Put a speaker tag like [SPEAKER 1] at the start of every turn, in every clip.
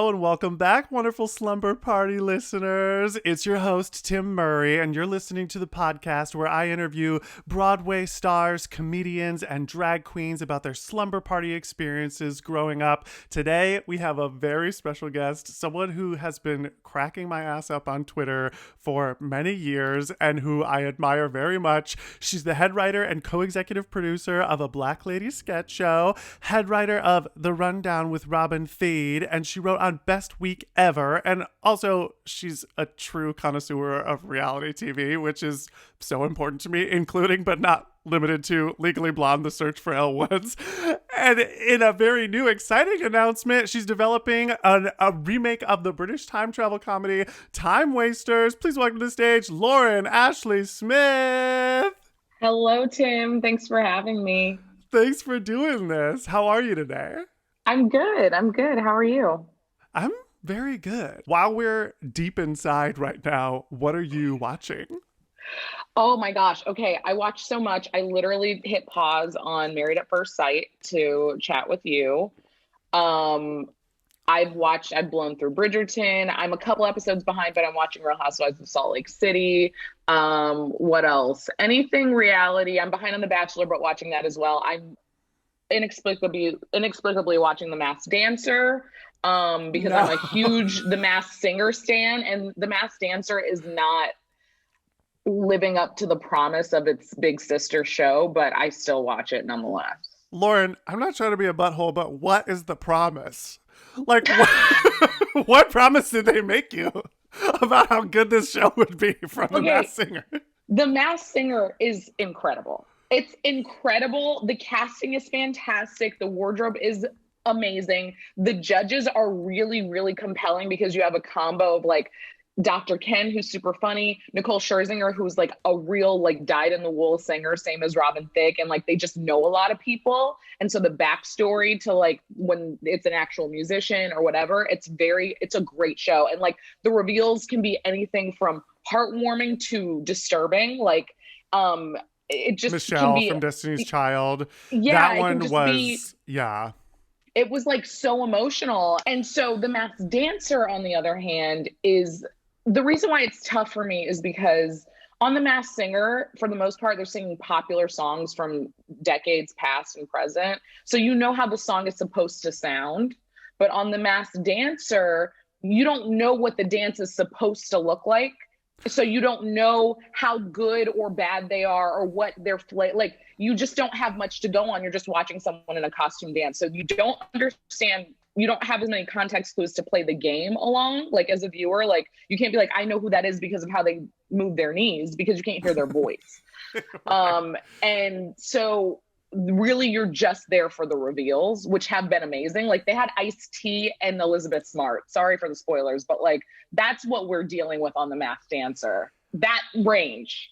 [SPEAKER 1] Hello and welcome back, wonderful Slumber Party listeners. It's your host, Tim Murray, and you're listening to the podcast where I interview Broadway stars, comedians, and drag queens about their slumber party experiences growing up. Today, we have a very special guest, someone who has been cracking my ass up on Twitter for many years and who I admire very much. She's the head writer and co-executive producer of a Black Lady sketch show, head writer of The Rundown with Robin Thede, and she wrote on Best Week Ever. And also, she's a true connoisseur of reality TV, which is so important to me, including but not limited to Legally Blonde, The Search for Elle Woods. And in a very new, exciting announcement, she's developing a remake of the British time travel comedy Time Wasters. Please welcome to the stage, Lauren Ashley Smith.
[SPEAKER 2] Hello, Tim. Thanks for having me.
[SPEAKER 1] Thanks for doing this. How are you today?
[SPEAKER 2] I'm good. I'm good. How are you?
[SPEAKER 1] I'm very good. While we're deep inside right now, what are you watching?
[SPEAKER 2] Oh my gosh. Okay. I watched so much. I literally hit pause on Married at First Sight to chat with you. Um, I've blown through Bridgerton. I'm a couple episodes behind, but I'm watching Real Housewives of Salt Lake City. What else? Anything reality. I'm behind on The Bachelor, but watching that as well. I'm inexplicably watching The Masked Dancer because
[SPEAKER 1] No.
[SPEAKER 2] I'm a huge The Masked Singer stan, and The Masked Dancer is not living up to the promise of its big sister show, but I still watch it nonetheless.
[SPEAKER 1] Lauren, I'm not trying to be a butthole, but what is the promise? Like, what promise did they make you about how good this show would be from The
[SPEAKER 2] Okay,
[SPEAKER 1] Masked Singer?
[SPEAKER 2] The Masked Singer is incredible. It's incredible. The casting is fantastic. The wardrobe is amazing. The judges are really, really compelling because you have a combo of like Dr. Ken, who's super funny, Nicole Scherzinger, who's like a real like dyed-in-the-wool singer, same as Robin Thicke, and like they just know a lot of people. And so the backstory to like when it's an actual musician or whatever, it's a great show. And like the reveals can be anything from heartwarming to disturbing. Like it just can
[SPEAKER 1] Michelle
[SPEAKER 2] be,
[SPEAKER 1] from Destiny's Child.
[SPEAKER 2] yeah,
[SPEAKER 1] That
[SPEAKER 2] it can
[SPEAKER 1] one
[SPEAKER 2] just be,
[SPEAKER 1] was, yeah.
[SPEAKER 2] it was like so emotional. And so The Masked Dancer, on the other hand, is the reason why it's tough for me is because on The Masked Singer, for the most part, they're singing popular songs from decades past and present. So you know how the song is supposed to sound. But on The Masked Dancer, you don't know what the dance is supposed to look like. So you don't know how good or bad they are or what their like you just don't have much to go on. You're just watching someone in a costume dance. So you don't understand, you don't have as many context clues to play the game along, like as a viewer. Like you can't be like, I know who that is because of how they move their knees, because you can't hear their voice.
[SPEAKER 1] Right.
[SPEAKER 2] And so really you're just there for the reveals, which have been amazing. Like they had Ice-T and Elizabeth Smart. Sorry for the spoilers, but like that's what we're dealing with on The Masked Dancer. That range.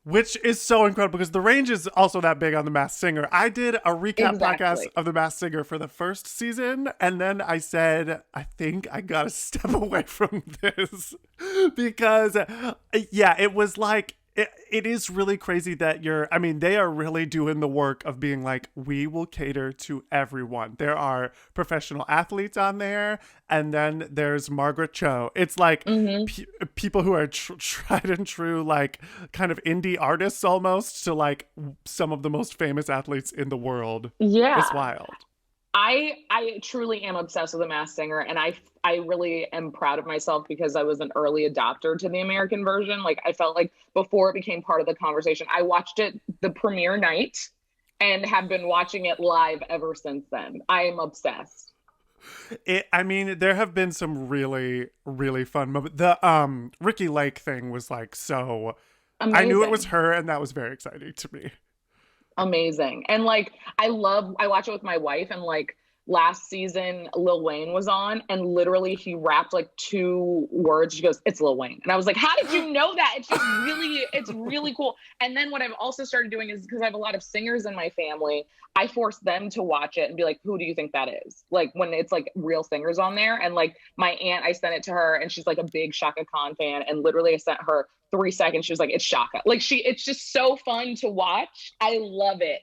[SPEAKER 1] Which is so incredible because the range is also that big on The Masked Singer. I did a recap podcast
[SPEAKER 2] Exactly.
[SPEAKER 1] of The Masked Singer for the first season, and then I said, I think I gotta step away from this because, yeah, it was like, it is really crazy that they are really doing the work of being like, we will cater to everyone. There are professional athletes on there, and then there's Margaret Cho. It's like
[SPEAKER 2] Hmm.
[SPEAKER 1] people who are tried and true, like kind of indie artists almost, to like some of the most famous athletes in the world. It's
[SPEAKER 2] Yeah.
[SPEAKER 1] wild.
[SPEAKER 2] I truly am obsessed with The Masked Singer, and I really am proud of myself because I was an early adopter to the American version. Like I felt like before it became part of the conversation, I watched it the premiere night and have been watching it live ever since then. I am obsessed.
[SPEAKER 1] There have been some really, really fun moments. The Ricky Lake thing was like so. I knew it was
[SPEAKER 2] Amazing.
[SPEAKER 1] her, and that was very exciting to me.
[SPEAKER 2] Amazing. And like I watch it with my wife, and like last season Lil Wayne was on and literally he rapped like two words. She goes, "It's Lil Wayne." And I was like, "How did you know that?" It's really cool. And then what I've also started doing is because I have a lot of singers in my family, I force them to watch it and be like, "Who do you think that is?" Like when it's like real singers on there. And like my aunt, I sent it to her and she's like a big Shaka Khan fan. And literally I sent her 3 seconds. She was like, "It's Shaka." Like it's just so fun to watch. I love it.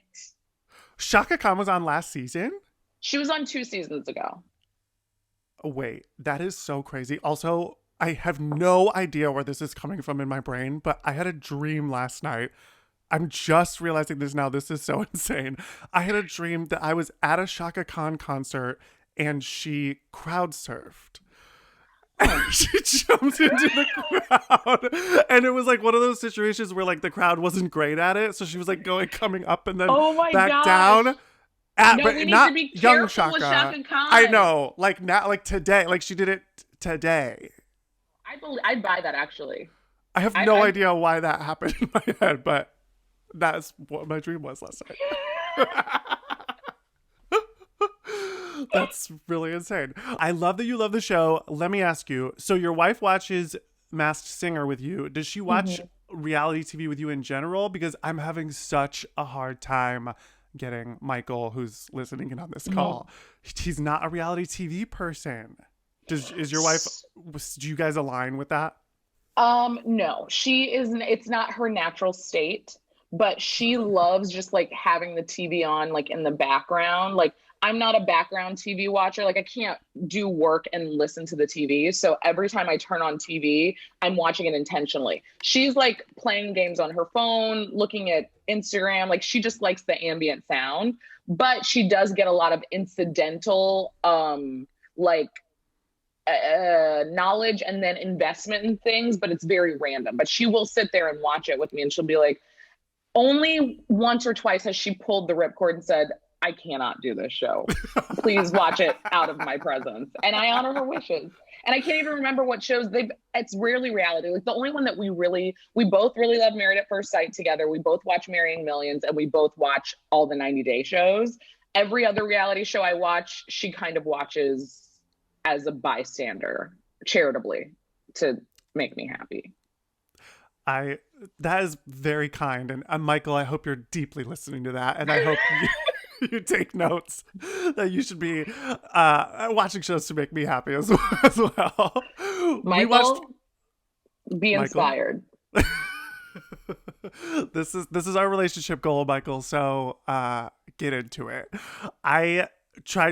[SPEAKER 1] Shaka Khan was on last season.
[SPEAKER 2] She was on 2 seasons ago.
[SPEAKER 1] Wait, that is so crazy. Also, I have no idea where this is coming from in my brain, but I had a dream last night. I'm just realizing this now. This is so insane. I had a dream that I was at a Shaka Khan concert and she crowd surfed. She jumps into the crowd, and it was like one of those situations where like the crowd wasn't great at it, so she was like coming up and then
[SPEAKER 2] Oh my
[SPEAKER 1] back
[SPEAKER 2] gosh.
[SPEAKER 1] down.
[SPEAKER 2] No,
[SPEAKER 1] But
[SPEAKER 2] we need
[SPEAKER 1] not
[SPEAKER 2] to be
[SPEAKER 1] young
[SPEAKER 2] careful with
[SPEAKER 1] Shaka.
[SPEAKER 2] Shaka Khan.
[SPEAKER 1] I know, like now, like today, like she did it today.
[SPEAKER 2] I'd buy that actually.
[SPEAKER 1] I have
[SPEAKER 2] I,
[SPEAKER 1] no
[SPEAKER 2] I
[SPEAKER 1] idea why that happened in my head, but that's what my dream was last night. That's really insane. I love that you love the show. Let me ask you. So your wife watches Masked Singer with you. Does she watch reality TV with you in general? Because I'm having such a hard time getting Michael, who's listening in on this call. He's not a reality TV person. Is your wife? Do you guys align with that?
[SPEAKER 2] No, she isn't. It's not her natural state, but she loves just like having the TV on, like in the background. Like, I'm not a background TV watcher. Like, I can't do work and listen to the TV. So every time I turn on TV, I'm watching it intentionally. She's like playing games on her phone, looking at Instagram. Like, she just likes the ambient sound, but she does get a lot of incidental, like knowledge and then investment in things, but it's very random. But she will sit there and watch it with me, and she'll be like, only once or twice has she pulled the ripcord and said, I cannot do this show. Please watch it out of my presence. And I honor her wishes. And I can't even remember what shows it's rarely reality. Like, the only one that we both really love Married at First Sight together. We both watch Marrying Millions, and we both watch all the 90 Day shows. Every other reality show I watch, she kind of watches as a bystander, charitably, to make me happy.
[SPEAKER 1] That is very kind. And Michael, I hope you're deeply listening to that. And I hope you take notes that you should be watching shows to make me happy as well.
[SPEAKER 2] Michael, be inspired.
[SPEAKER 1] This is our relationship goal, Michael. So get into it.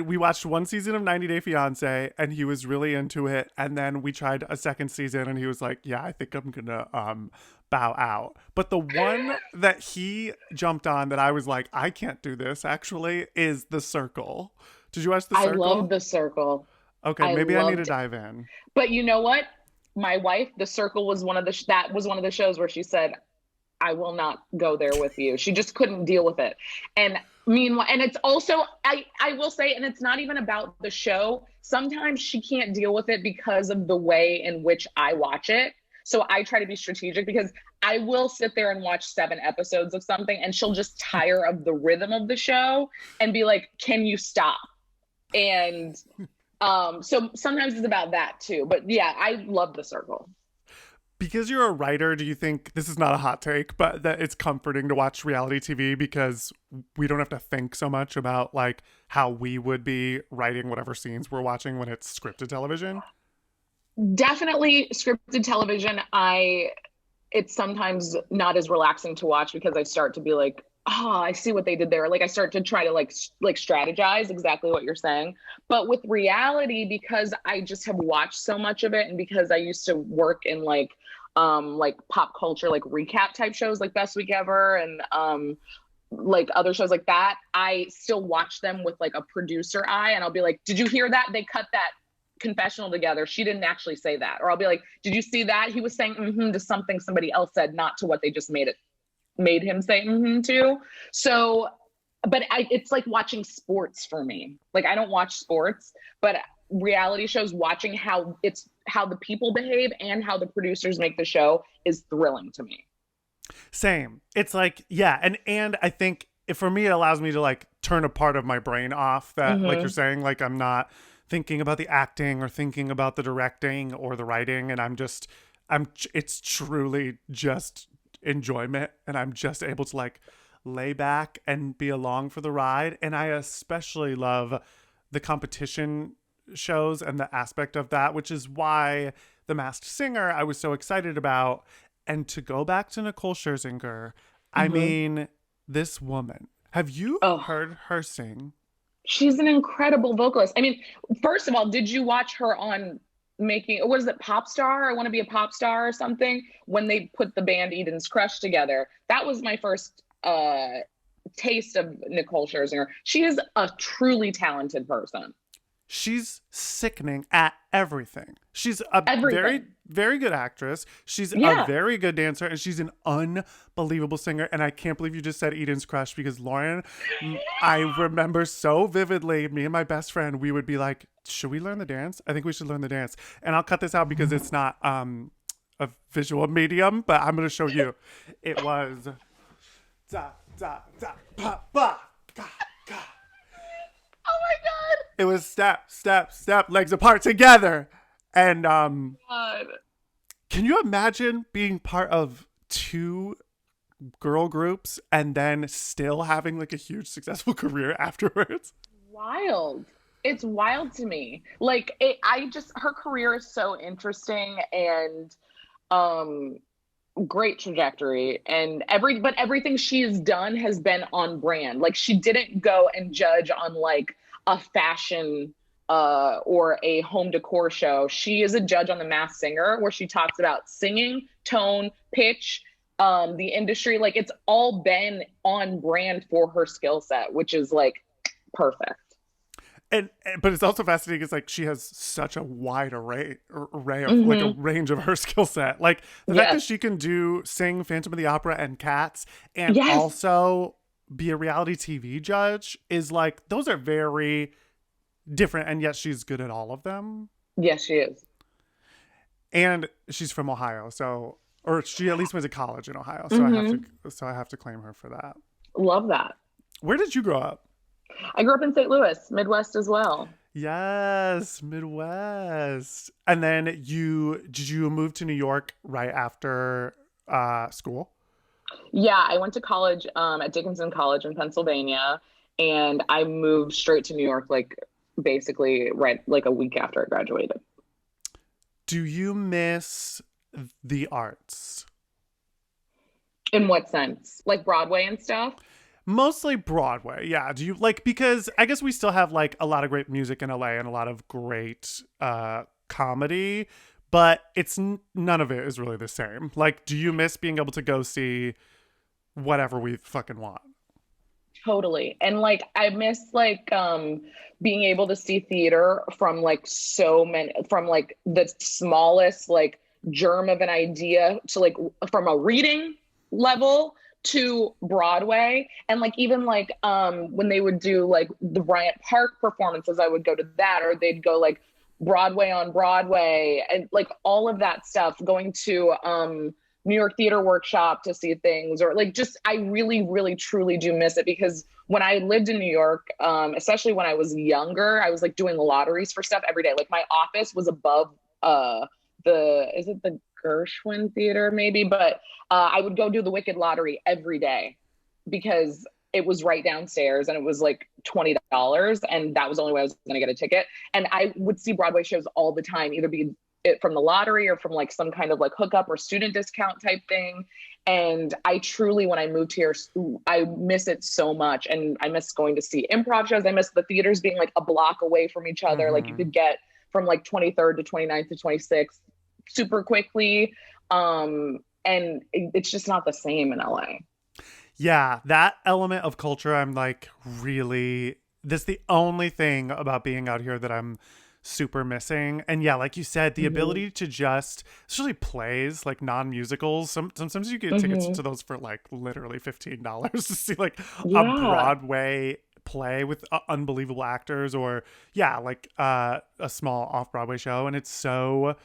[SPEAKER 1] We watched one season of 90 Day Fiance and he was really into it. And then we tried a second season and he was like, yeah, I think I'm going to bow out. But the one that he jumped on that I was like, I can't do this actually, is The Circle. Did you watch The Circle?
[SPEAKER 2] I love The Circle.
[SPEAKER 1] Okay, maybe I need to dive in.
[SPEAKER 2] But you know what? My wife, The Circle was one of the shows where she said, I will not go there with you. She just couldn't deal with it. And meanwhile, and it's also, I will say, and it's not even about the show. Sometimes she can't deal with it because of the way in which I watch it. So I try to be strategic, because I will sit there and watch 7 episodes of something and she'll just tire of the rhythm of the show and be like, can you stop? And so sometimes it's about that too. But yeah, I love The Circle.
[SPEAKER 1] Because you're a writer, do you think, this is not a hot take, but that it's comforting to watch reality TV because we don't have to think so much about like how we would be writing whatever scenes we're watching when it's scripted television?
[SPEAKER 2] Definitely scripted television. It's sometimes not as relaxing to watch because I start to be like, oh, I see what they did there. Like, I start to try to like strategize exactly what you're saying. But with reality, because I just have watched so much of it, and because I used to work in like pop culture, like recap type shows like Best Week Ever and like other shows like that, I still watch them with like a producer eye, and I'll be like, did you hear that? They cut that confessional together. She didn't actually say that. Or I'll be like, did you see that? He was saying to something somebody else said, not to what they just made him say to. So, but it's like watching sports for me. Like, I don't watch sports, but reality shows, watching how the people behave and how the producers make the show is thrilling to me.
[SPEAKER 1] Same. It's like, yeah. And I think for me, it allows me to like turn a part of my brain off that, like you're saying, like I'm not thinking about the acting or thinking about the directing or the writing. And it's truly just enjoyment, and I'm just able to like lay back and be along for the ride. And I especially love the competition shows and the aspect of that, which is why The Masked Singer I was so excited about. And to go back to Nicole Scherzinger, I mean, this woman, have you heard her sing?
[SPEAKER 2] She's an incredible vocalist. I mean, first of all, did you watch her on making, what is it, Pop Star? I Want to Be a Pop Star or something? When they put the band Eden's Crush together. That was my first taste of Nicole Scherzinger. She is a truly talented person.
[SPEAKER 1] She's sickening at everything. She's a very,
[SPEAKER 2] Everything.
[SPEAKER 1] very good actress. She's a
[SPEAKER 2] Yeah.
[SPEAKER 1] very good dancer, and she's an unbelievable singer. And I can't believe you just said Eden's Crush, because Lauren, I remember so vividly, me and my best friend, we would be like, should we learn the dance? I think we should learn the dance. And I'll cut this out because it's not a visual medium, but I'm going to show you. It was da, da, da, ba, ba, ga, ga.
[SPEAKER 2] Oh my God.
[SPEAKER 1] It was step, step, step, legs apart together. And
[SPEAKER 2] God.
[SPEAKER 1] can you imagine being part of two girl groups and then still having like a huge successful career afterwards?
[SPEAKER 2] Wild. It's wild to me. Like I just, her career is so interesting and um great trajectory, and but everything she's done has been on brand. Like she didn't go and judge on like a fashion or a home decor show. She is a judge on The Masked Singer, where she talks about singing, tone, pitch, the industry. Like it's all been on brand for her skill set, which is like perfect.
[SPEAKER 1] And but it's also fascinating. It's like she has such a wide array of like a
[SPEAKER 2] Mm-hmm.
[SPEAKER 1] range of her skill set. Like the fact that
[SPEAKER 2] Yes.
[SPEAKER 1] she can do sing Phantom of the Opera and Cats, and
[SPEAKER 2] Yes.
[SPEAKER 1] also be a reality TV judge, is like, those are very different, and yet she's good at all of them.
[SPEAKER 2] Yes, she is.
[SPEAKER 1] And she's from Ohio, so, or she at least went to college in Ohio, so
[SPEAKER 2] Mm-hmm.
[SPEAKER 1] I have to claim her for that.
[SPEAKER 2] Love that.
[SPEAKER 1] Where did you grow up?
[SPEAKER 2] I grew up in St. Louis, Midwest as well.
[SPEAKER 1] Yes, Midwest. And then did you move to New York right after school?
[SPEAKER 2] Yeah, I went to college at Dickinson College in Pennsylvania, and I moved straight to New York, like basically right like a week after I graduated.
[SPEAKER 1] Do you miss the arts?
[SPEAKER 2] In what sense? Like Broadway and stuff?
[SPEAKER 1] Mostly Broadway, yeah. Do you like, because I guess we still have like a lot of great music in LA and a lot of great comedy, but none of it is really the same. Like, do you miss being able to go see whatever we fucking want?
[SPEAKER 2] Totally. And like I miss like being able to see theater from like so many, from like the smallest like germ of an idea to like from a reading level to Broadway. And like even like when they would do like the Bryant Park performances, I would go to that, or they'd go like Broadway on Broadway, and like all of that stuff, going to New York Theater Workshop to see things, or like just I really, really, truly do miss it, because when I lived in New York, especially when I was younger, I was like doing lotteries for stuff every day. Like my office was above is it the Gershwin Theater maybe? But I would go do the Wicked Lottery every day because it was right downstairs and it was like $20, and that was the only way I was going to get a ticket. And I would see Broadway shows all the time, either be it from the lottery or from like some kind of like hookup or student discount type thing. And I truly, when I moved here, I miss it so much. And I miss going to see improv shows. I miss the theaters being like a block away from each other. Like you could get from like 23rd to 29th to 26th super quickly. And it's just not the same in LA.
[SPEAKER 1] Yeah, that element of culture, I'm like, really, this is the only thing about being out here that I'm super missing. And yeah, like you said, the ability to just, especially plays, like non-musicals, sometimes you get tickets to those for like literally $15 to see like a Broadway play with unbelievable actors, or yeah, like a small off-Broadway show. And it's such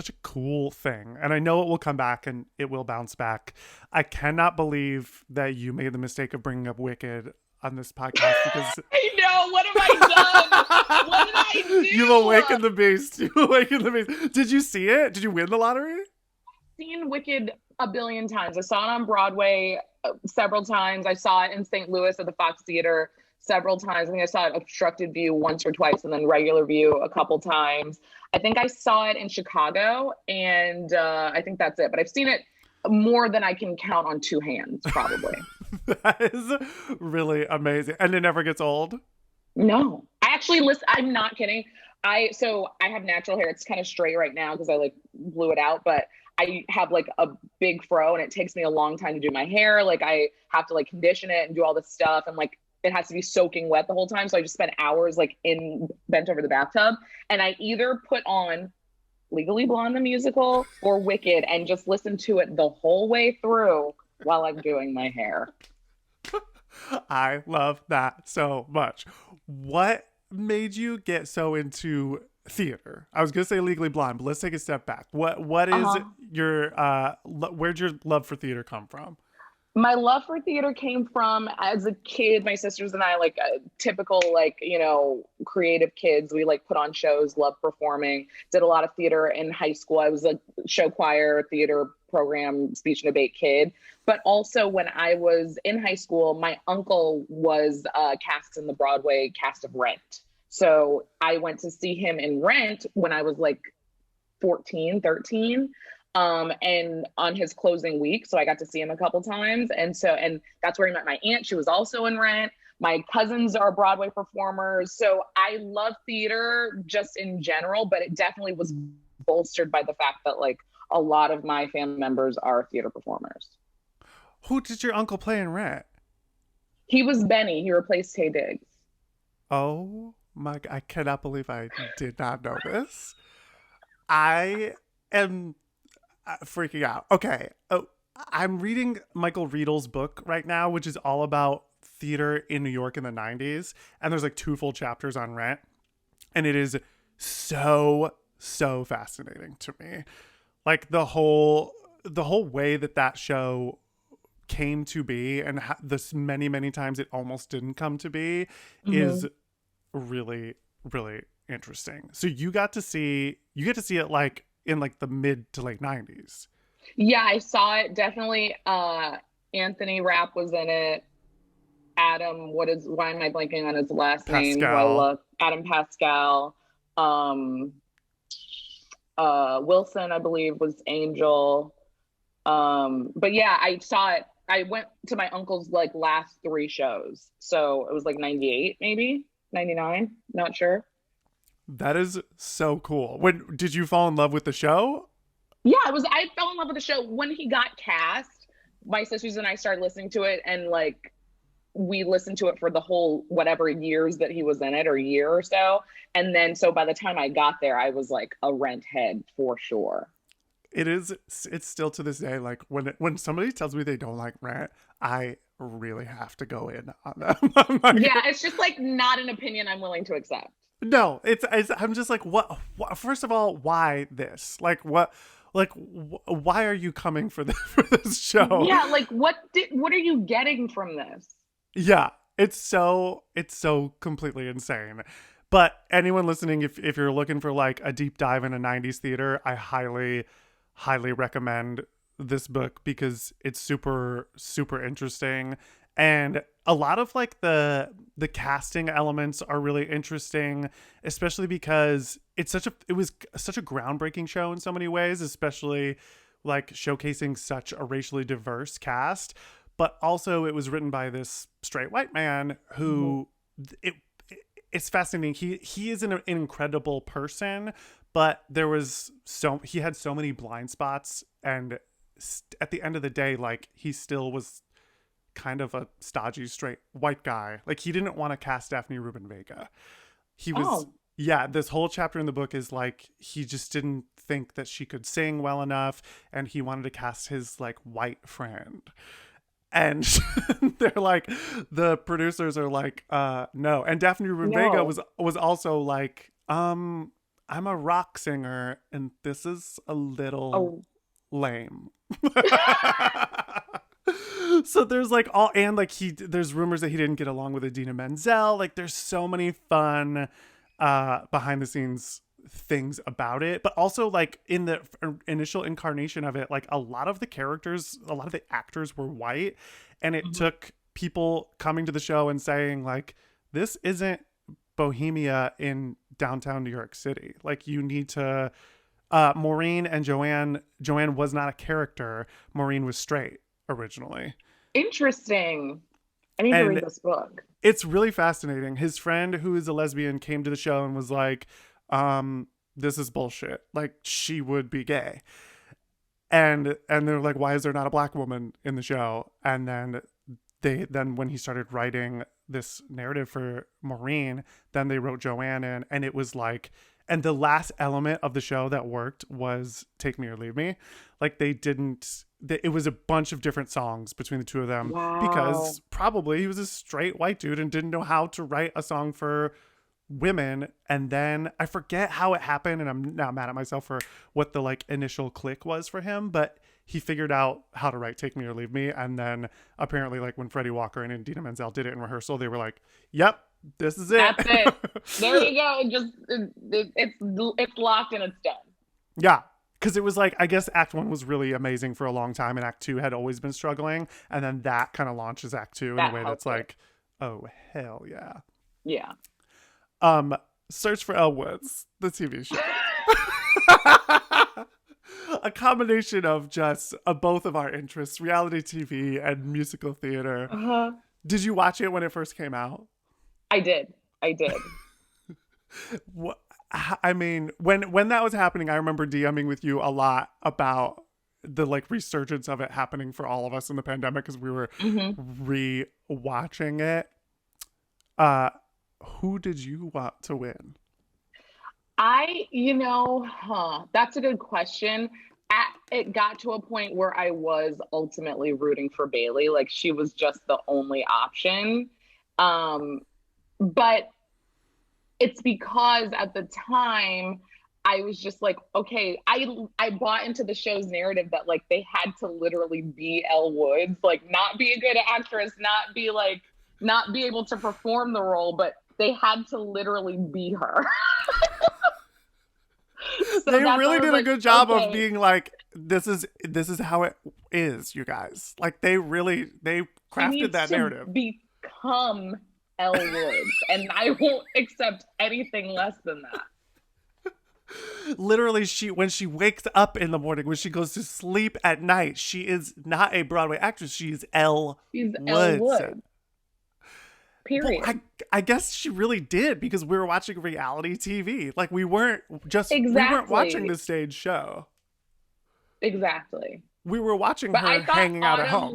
[SPEAKER 1] a cool thing. And I know it will come back and it will bounce back. I cannot believe that you made the mistake of bringing up Wicked on this podcast, because
[SPEAKER 2] I know. What have I done? What did I do?
[SPEAKER 1] You've awakened the beast. You awakened the beast. Did you see it? Did you win the lottery?
[SPEAKER 2] I've seen Wicked a billion times. I saw it on Broadway several times. I saw it in St. Louis at the Fox Theater several times. I think I saw it obstructed view once or twice, and then regular view a couple times. I think I saw it in Chicago, and I think that's it. But I've seen it more than I can count on two hands, probably.
[SPEAKER 1] That is really amazing. And it never gets old.
[SPEAKER 2] No, I actually listen. I'm not kidding. I have natural hair. It's kind of straight right now because I like blew it out, but I have like a big fro and it takes me a long time to do my hair. Like I have to like condition it and do all this stuff and like it has to be soaking wet the whole time. So I just spend hours like in bent over the bathtub and I either put on Legally Blonde the musical or Wicked and just listen to it the whole way through while I'm doing my hair.
[SPEAKER 1] I love that so much. What made you get so into theater? I was gonna say Legally Blonde, but let's take a step back. What is
[SPEAKER 2] Uh-huh.
[SPEAKER 1] your where'd your love for theater come from?
[SPEAKER 2] My love for theater came from as a kid, my sisters and I, like typical, like, creative kids. We like put on shows, loved performing, did a lot of theater in high school. I was a show choir, theater program, speech and debate kid. But also when I was in high school, my uncle was cast in the Broadway cast of Rent. So I went to see him in Rent when I was like 14, 13, and on his closing week. So I got to see him a couple times. And that's where I met my aunt. She was also in Rent. My cousins are Broadway performers. So I love theater just in general, but it definitely was bolstered by the fact that like a lot of my family members are theater performers.
[SPEAKER 1] Who did your uncle play in Rent?
[SPEAKER 2] He was Benny. He replaced Tay Diggs.
[SPEAKER 1] Oh my! I cannot believe I did not know this. I am freaking out. Okay. Oh, I'm reading Michael Riedel's book right now, which is all about theater in New York in the 90s. And there's like two full chapters on Rent. And it is so fascinating to me. Like the whole way that show came to be and this many times it almost didn't come to be is
[SPEAKER 2] Mm-hmm.
[SPEAKER 1] really, really interesting. So you get to see it like in like the mid to late 90s.
[SPEAKER 2] Yeah, I saw it. Definitely. Anthony Rapp was in it. Why am I blanking on his last name? Who I
[SPEAKER 1] Pascal.
[SPEAKER 2] love, Adam Pascal. Um, Wilson, I believe, was Angel. But yeah, I saw it. I went to my uncle's like last three shows. So it was like 98, maybe 99, not sure.
[SPEAKER 1] That is so cool. When did you fall in love with the show?
[SPEAKER 2] Yeah, I fell in love with the show when he got cast. My sisters and I started listening to it and like we listened to it for the whole whatever years that he was in it or year or so. And then so by the time I got there, I was like a Rent head for sure.
[SPEAKER 1] It's still to this day like when somebody tells me they don't like Rant, I really have to go in on them. I'm like,
[SPEAKER 2] Yeah, it's just like not an opinion I'm willing to accept.
[SPEAKER 1] no, it's I'm just like what first of all, why this? Like why are you coming for this for this show?
[SPEAKER 2] Yeah, like what are you getting from this?
[SPEAKER 1] Yeah, it's so completely insane. But anyone listening, if you're looking for like a deep dive into 90s theater, I highly recommend this book because it's super interesting. And a lot of like the casting elements are really interesting, especially because it was such a groundbreaking show in so many ways, especially like showcasing such a racially diverse cast. But also it was written by this straight white man
[SPEAKER 2] Mhm.
[SPEAKER 1] who it it's fascinating. He is an incredible person, but he had so many blind spots, and at the end of the day, like he still was kind of a stodgy straight white guy. Like he didn't want to cast Daphne Rubin Vega. He was
[SPEAKER 2] Oh,
[SPEAKER 1] Yeah, this whole chapter in the book is like he just didn't think that she could sing well enough, and he wanted to cast his like white friend. And they're like, the producers are like, no. And Daphne Rubin Vega
[SPEAKER 2] no.
[SPEAKER 1] was also like, I'm a rock singer and this is a little
[SPEAKER 2] Oh.
[SPEAKER 1] lame. So there's like there's rumors that he didn't get along with Adina Menzel. Like there's so many fun behind the scenes things about it, but also like in the initial incarnation of it, like a lot of the actors were white, and it
[SPEAKER 2] Mhm.
[SPEAKER 1] took people coming to the show and saying like, this isn't Bohemia in downtown New York City. Like you need to Maureen and Joanne was not a character. Maureen was straight originally.
[SPEAKER 2] Interesting. I need to read
[SPEAKER 1] And
[SPEAKER 2] this book.
[SPEAKER 1] it's really fascinating. His friend, who is a lesbian, came to the show and was like, this is bullshit. Like, she would be gay. And they're like, why is there not a black woman in the show? And then when he started writing this narrative for Maureen, then they wrote Joanne in, and it was like, and the last element of the show that worked was Take Me or Leave Me. Like, they didn't, it was a bunch of different songs between the two of them,
[SPEAKER 2] Wow.
[SPEAKER 1] because probably he was a straight white dude and didn't know how to write a song for women. And then I forget how it happened, and I'm now mad at myself for what the like initial click was for him, but he figured out how to write Take Me or Leave Me. And then apparently, like, when Freddie Walker and Idina Menzel did it in rehearsal, they were like, yep, this is it.
[SPEAKER 2] That's it. There you go. It's locked and it's done.
[SPEAKER 1] Yeah, because it was like, I guess Act One was really amazing for a long time, and Act Two had always been struggling, and then that kind of launches Act Two in a
[SPEAKER 2] That
[SPEAKER 1] way that's
[SPEAKER 2] helped it.
[SPEAKER 1] like, oh hell yeah.
[SPEAKER 2] Yeah.
[SPEAKER 1] Search for Elle Woods, the TV show. A combination of just both of our interests, reality TV and musical theater.
[SPEAKER 2] Uh-huh.
[SPEAKER 1] Did you watch it when it first came out?
[SPEAKER 2] I did. I did.
[SPEAKER 1] What, I mean, when that was happening, I remember DMing with you a lot about the like resurgence of it happening for all of us in the pandemic, because we were re-watching it. Who did you want to win?
[SPEAKER 2] That's a good question. It got to a point where I was ultimately rooting for Bailey. Like, she was just the only option. But it's because at the time I was just like, okay, I bought into the show's narrative that like they had to literally be Elle Woods, like not be a good actress, not be able to perform the role, but they had to literally be her. So
[SPEAKER 1] They
[SPEAKER 2] that's
[SPEAKER 1] really
[SPEAKER 2] why I was
[SPEAKER 1] did a
[SPEAKER 2] like,
[SPEAKER 1] good job
[SPEAKER 2] okay,
[SPEAKER 1] of being like, this is how it is, you guys. Like, they
[SPEAKER 2] she
[SPEAKER 1] crafted
[SPEAKER 2] needs
[SPEAKER 1] that
[SPEAKER 2] to
[SPEAKER 1] narrative.
[SPEAKER 2] become Elle Woods, and I won't accept anything less than that.
[SPEAKER 1] Literally, when she wakes up in the morning, when she goes to sleep at night, she is not a Broadway actress. She's Elle
[SPEAKER 2] She's Elle
[SPEAKER 1] Woods.
[SPEAKER 2] Woods.
[SPEAKER 1] Well,
[SPEAKER 2] Period.
[SPEAKER 1] I guess she really did, because we were watching reality TV. Like, we weren't watching
[SPEAKER 2] Exactly.
[SPEAKER 1] the stage show.
[SPEAKER 2] Exactly.
[SPEAKER 1] We were watching
[SPEAKER 2] But
[SPEAKER 1] her hanging out at home.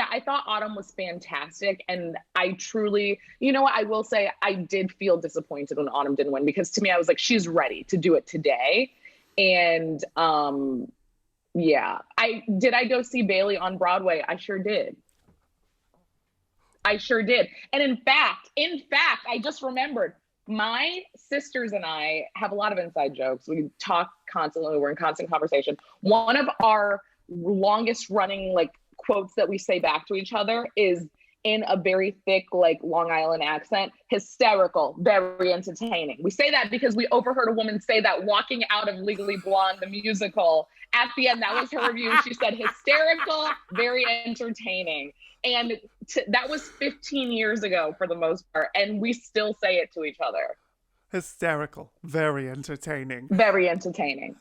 [SPEAKER 2] I thought Autumn was fantastic. And I truly, you know what, I will say I did feel disappointed when Autumn didn't win, because to me, I was like, she's ready to do it today. And yeah, I go see Bailey on Broadway? I sure did. I sure did. And in fact, I just remembered my sisters and I have a lot of inside jokes. We talk constantly. We're in constant conversation. One of our longest running like quotes that we say back to each other is in a very thick, like Long Island accent, hysterical, very entertaining. We say that because we overheard a woman say that walking out of Legally Blonde, the musical. At the end, that was her review. She said, hysterical, very entertaining. And that was 15 years ago for the most part. And we still say it to each other.
[SPEAKER 1] Hysterical, very entertaining.
[SPEAKER 2] Very entertaining.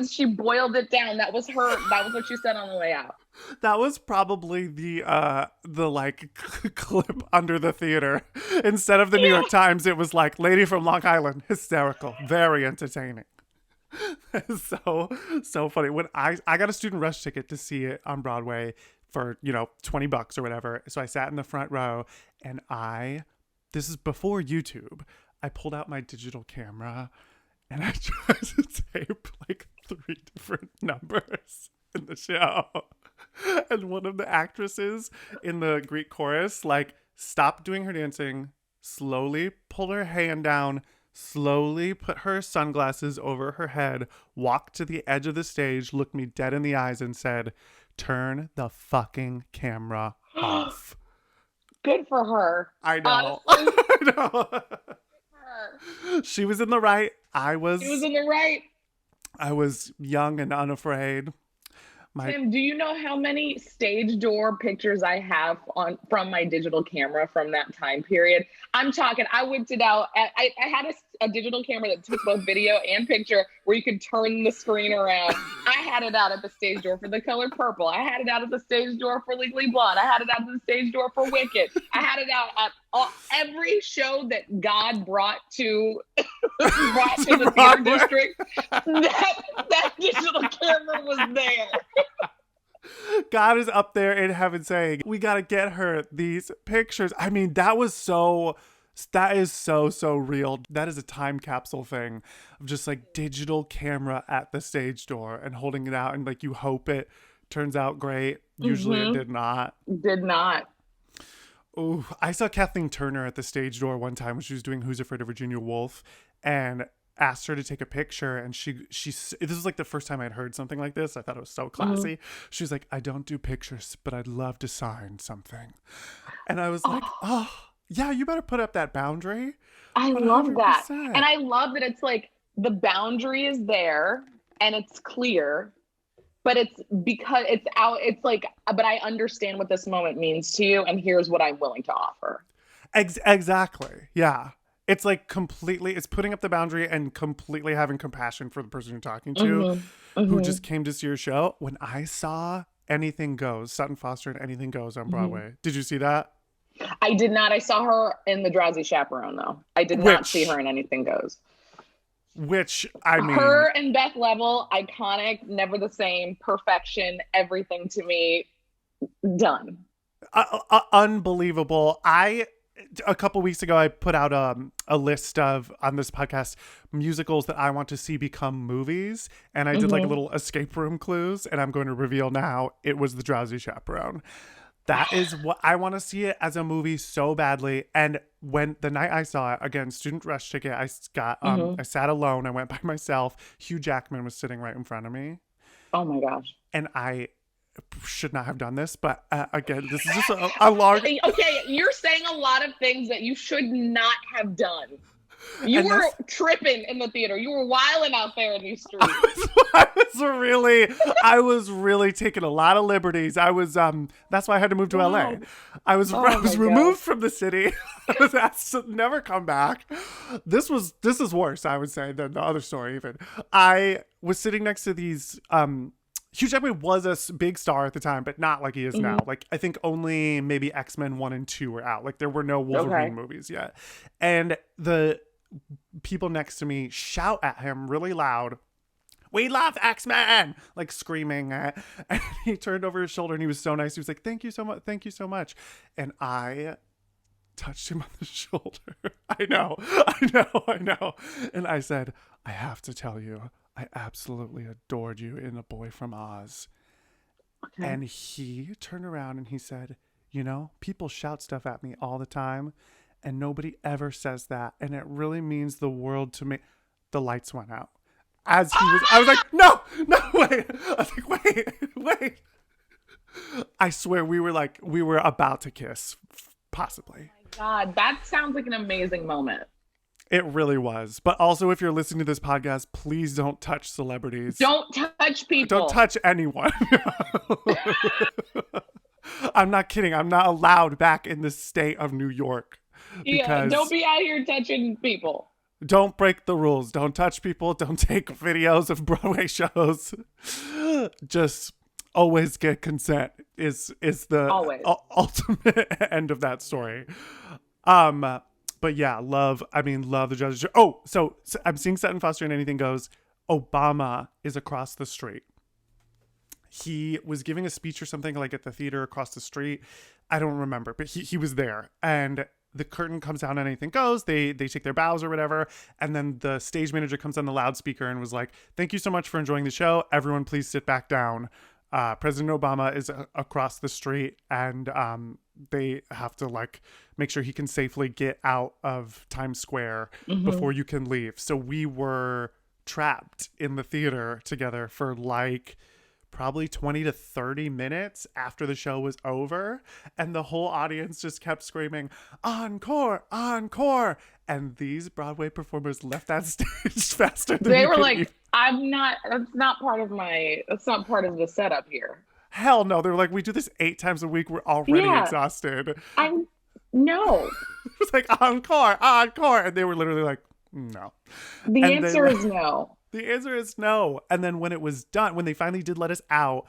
[SPEAKER 2] She boiled it down. That was what she said on the way out.
[SPEAKER 1] That was probably the like clip under the theater. Instead of the New York Times, it was like, lady from Long Island, hysterical, very entertaining. So funny. When I got a student rush ticket to see it on Broadway for, $20 or whatever. So I sat in the front row, and this is before YouTube. I pulled out my digital camera and I tried to tape like 3 different numbers in the show. And one of the actresses in the Greek chorus, like, stopped doing her dancing, slowly pulled her hand down, slowly put her sunglasses over her head, walked to the edge of the stage, looked me dead in the eyes, and said, "Turn the fucking camera off."
[SPEAKER 2] Good for her.
[SPEAKER 1] I know. I know. She was in the right.
[SPEAKER 2] She was in the right.
[SPEAKER 1] I was young and unafraid.
[SPEAKER 2] Tim, do you know how many stage door pictures I have from my digital camera from that time period? I'm talking, I whipped it out. I a digital camera that took both video and picture, where you could turn the screen around. I had it out at the stage door for The Color Purple. I had it out at the stage door for Legally Blonde. I had it out at the stage door for Wicked. I had it out at every show that God brought to the theater district. That digital camera was there.
[SPEAKER 1] God is up there in heaven saying, we got to get her these pictures. I mean, that is so real. That is a time capsule thing of just like digital camera at the stage door and holding it out. And like, you hope it turns out great. Usually it did not.
[SPEAKER 2] Did not.
[SPEAKER 1] Oh, I saw Kathleen Turner at the stage door one time when she was doing Who's Afraid of Virginia Woolf, and asked her to take a picture, and she this was like the first time I'd heard something like this. I thought it was so classy. She was like, I don't do pictures, but I'd love to sign something. And I was like, oh yeah, you better put up that boundary.
[SPEAKER 2] I love that. And I love that it's like the boundary is there and it's clear, but it's because it's out. It's like, but I understand what this moment means to you, and here's what I'm willing to offer.
[SPEAKER 1] Exactly. Yeah. It's like completely, it's putting up the boundary and completely having compassion for the person you're talking to who just came to see your show. When I saw Anything Goes, Sutton Foster and Anything Goes on Broadway. Did you see that?
[SPEAKER 2] I did not. I saw her in The Drowsy Chaperone, though. I did not see her in Anything Goes.
[SPEAKER 1] Which, I mean... Her
[SPEAKER 2] and Beth Level, iconic, never the same, perfection, everything to me, done.
[SPEAKER 1] Unbelievable. A couple weeks ago, I put out a list of, on this podcast, musicals that I want to see become movies. And I did like a little escape room clues. And I'm going to reveal now, it was The Drowsy Chaperone. That is what I want to see it as a movie so badly. And when the night I saw it, again, student rush ticket, I got, I sat alone. I went by myself. Hugh Jackman was sitting right in front of me.
[SPEAKER 2] Oh my gosh.
[SPEAKER 1] And I should not have done this, but again, this is just a large...
[SPEAKER 2] Okay, you're saying a lot of things that you should not have done. You were tripping in the theater. You were wilding out there in these streets.
[SPEAKER 1] I was really taking a lot of liberties. I was that's why I had to move to LA. I was removed from the city. I was asked to never come back. This is worse, I would say, than the other story even. I was sitting next to these Hugh Jackman was a big star at the time, but not like he is now. Like, I think only maybe X-Men 1 and 2 were out. Like, there were no Wolverine movies yet. And the people next to me shout at him really loud, "We love X-Men!" Like, screaming. And he turned over his shoulder and he was so nice. He was like, "Thank you so much. Thank you so much." And I touched him on the shoulder. I know. And I said, "I have to tell you, I absolutely adored you in A Boy from Oz." Okay. And he turned around and he said, "You know, people shout stuff at me all the time, and nobody ever says that. And it really means the world to me." The lights went out. I was like, no, wait. I was like, wait. I swear we were about to kiss, possibly.
[SPEAKER 2] Oh my God, that sounds like an amazing moment.
[SPEAKER 1] It really was. But also, if you're listening to this podcast, please don't touch celebrities.
[SPEAKER 2] Don't touch people.
[SPEAKER 1] Don't touch anyone. I'm not kidding. I'm not allowed back in the state of New York.
[SPEAKER 2] Yeah, don't be out here touching people.
[SPEAKER 1] Don't break the rules. Don't touch people. Don't take videos of Broadway shows. Just always get consent is the ultimate end of that story. But yeah, love the judges. Oh, so I'm seeing Sutton Foster and Anything Goes. Obama is across the street. He was giving a speech or something like at the theater across the street. I don't remember, but he was there. And the curtain comes down and Anything Goes. They take their bows or whatever. And then the stage manager comes on the loudspeaker and was like, "Thank you so much for enjoying the show. Everyone, please sit back down. President Obama is across the street, and they have to like make sure he can safely get out of Times Square before you can leave." So we were trapped in the theater together for like probably 20 to 30 minutes after the show was over, and the whole audience just kept screaming, "Encore, encore!" And these Broadway performers left that stage faster than
[SPEAKER 2] they were like, that's not part of the setup here.
[SPEAKER 1] Hell no. They were like, "We do this 8 times a week. We're already exhausted."
[SPEAKER 2] No.
[SPEAKER 1] It was like, "Encore, encore." And they were literally like, No.
[SPEAKER 2] The
[SPEAKER 1] And
[SPEAKER 2] answer
[SPEAKER 1] then
[SPEAKER 2] is no.
[SPEAKER 1] the answer is no. And then when it was done, when they finally did let us out,